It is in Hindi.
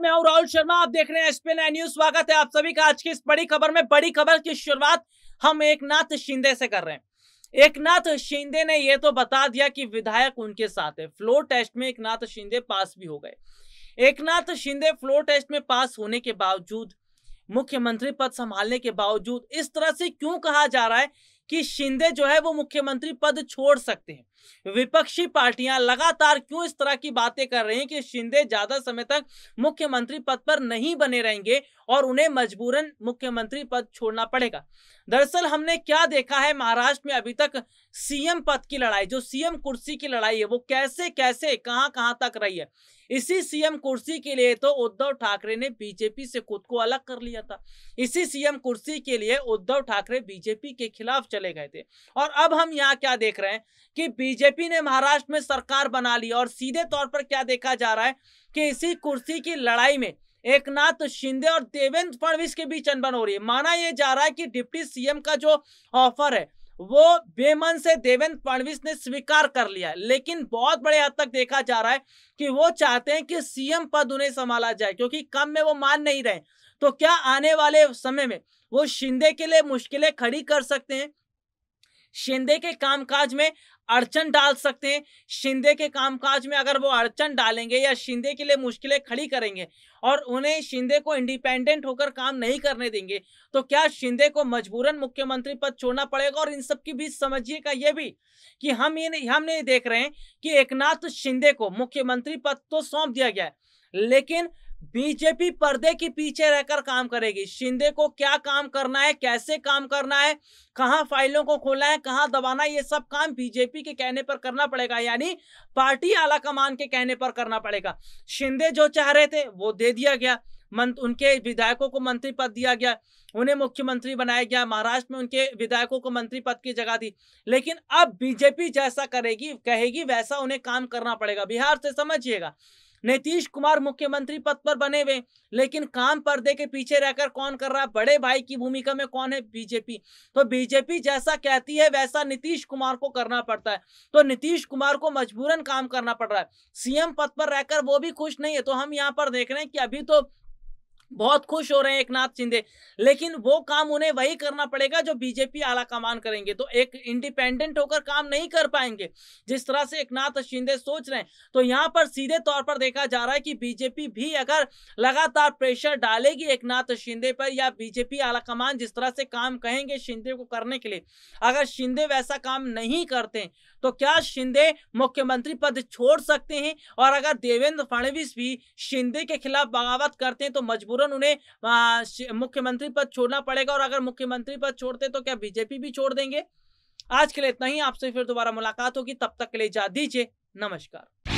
मैं हूं राहुल शर्मा। आप देख रहे हैं एसपी 9 न्यूज। स्वागत है आप सभी का आज की इस बड़ी खबर में। बड़ी खबर की शुरुआत हम एकनाथ शिंदे से कर रहे हैं। एकनाथ शिंदे ने यह तो बता दिया कि विधायक उनके साथ है। फ्लोर टेस्ट में एकनाथ शिंदे पास भी हो गए। एकनाथ शिंदे फ्लोर टेस्ट में पास होने के बावजूद, मुख्यमंत्री पद संभालने के बावजूद इस तरह से क्यों कहा जा रहा है कि शिंदे जो है वो मुख्यमंत्री पद छोड़ सकते हैं? विपक्षी पार्टियां लगातार क्यों इस तरह की बातें कर रही हैं कि शिंदे ज्यादा समय तक मुख्यमंत्री पद पर नहीं बने रहेंगे और उन्हें मजबूरन मुख्यमंत्री पद छोड़ना पड़ेगा? दरअसल हमने क्या देखा है, महाराष्ट्र में अभी तक सीएम पद की लड़ाई, जो सीएम कुर्सी की लड़ाई है, वो कैसे कैसे कहां तक रही है। इसी सीएम कुर्सी के लिए तो उद्धव ठाकरे ने बीजेपी से खुद को अलग कर लिया था। इसी सीएम कुर्सी के लिए उद्धव ठाकरे बीजेपी के खिलाफ चले गए थे। और अब हम यहाँ क्या देख रहे हैं कि बीजेपी ने महाराष्ट्र में सरकार बना ली और सीधे तौर पर क्या देखा जा रहा है कि इसी कुर्सी की लड़ाई में एकनाथ शिंदे और देवेंद्र फडणवीस के बीच अनबन हो रही है। माना यह जा रहा है कि डिप्टी सीएम का जो ऑफर है वो बेमन से देवेंद्र फडणवीस ने स्वीकार कर लिया है, लेकिन बहुत बड़े हद तक देखा जा रहा है कि वो चाहते हैं कि सीएम पद उन्हें संभाला जाए, क्योंकि कम में वो मान नहीं रहे। तो क्या आने वाले समय में वो शिंदे के लिए मुश्किलें खड़ी कर सकते हैं? शिंदे के कामकाज में अड़चन डाल सकते हैं? शिंदे के कामकाज में अगर वो अड़चन डालेंगे या शिंदे के लिए मुश्किलें खड़ी करेंगे और उन्हें शिंदे को इंडिपेंडेंट होकर काम नहीं करने देंगे, तो क्या शिंदे को मजबूरन मुख्यमंत्री पद छोड़ना पड़ेगा? और इन सब के बीच समझिएगा ये भी कि हम नहीं देख रहे हैं कि एकनाथ शिंदे को मुख्यमंत्री पद तो सौंप दिया गया है, लेकिन बीजेपी पर्दे के पीछे रहकर काम करेगी। शिंदे को क्या काम करना है, कैसे काम करना है, कहां फाइलों को खोलना है, कहां दबाना है, ये सब काम बीजेपी के कहने पर करना पड़ेगा, यानी पार्टी आला कमान के कहने पर करना पड़ेगा। शिंदे जो चाह रहे थे वो दे दिया गया, उनके विधायकों को मंत्री पद दिया गया, उन्हें मुख्यमंत्री बनाया गया। महाराष्ट्र में उनके विधायकों को मंत्री पद की जगह दी, लेकिन अब बीजेपी जैसा कहेगी वैसा उन्हें काम करना पड़ेगा। बिहार से समझिएगा, नीतीश कुमार मुख्यमंत्री पद पर बने हुए, लेकिन काम पर्दे के पीछे रहकर कौन कर रहा है? बड़े भाई की भूमिका में कौन है? बीजेपी। तो बीजेपी जैसा कहती है वैसा नीतीश कुमार को करना पड़ता है, तो नीतीश कुमार को मजबूरन काम करना पड़ रहा है। सीएम पद पर रहकर वो भी खुश नहीं है। तो हम यहाँ पर देख रहे हैं कि अभी तो बहुत खुश हो रहे हैं एकनाथ शिंदे, लेकिन वो काम उन्हें वही करना पड़ेगा जो बीजेपी आला कमान करेंगे। तो एक इंडिपेंडेंट होकर काम नहीं कर पाएंगे जिस तरह से एकनाथ शिंदे सोच रहे हैं। तो यहाँ पर सीधे तौर पर देखा जा रहा है कि बीजेपी भी अगर लगातार प्रेशर डालेगी एकनाथ शिंदे पर, या बीजेपी आला कमान जिस तरह से काम कहेंगे शिंदे को करने के लिए, अगर शिंदे वैसा काम नहीं करते तो क्या शिंदे मुख्यमंत्री पद छोड़ सकते हैं? और अगर देवेंद्र फडणवीस भी शिंदे के खिलाफ बगावत करते हैं तो मजबूरन उन्हें मुख्यमंत्री पद छोड़ना पड़ेगा। और अगर मुख्यमंत्री पद छोड़ते तो क्या बीजेपी भी छोड़ देंगे? आज के लिए इतना ही। आपसे फिर दोबारा मुलाकात होगी, तब तक के लिए इजाजत दीजिए। नमस्कार।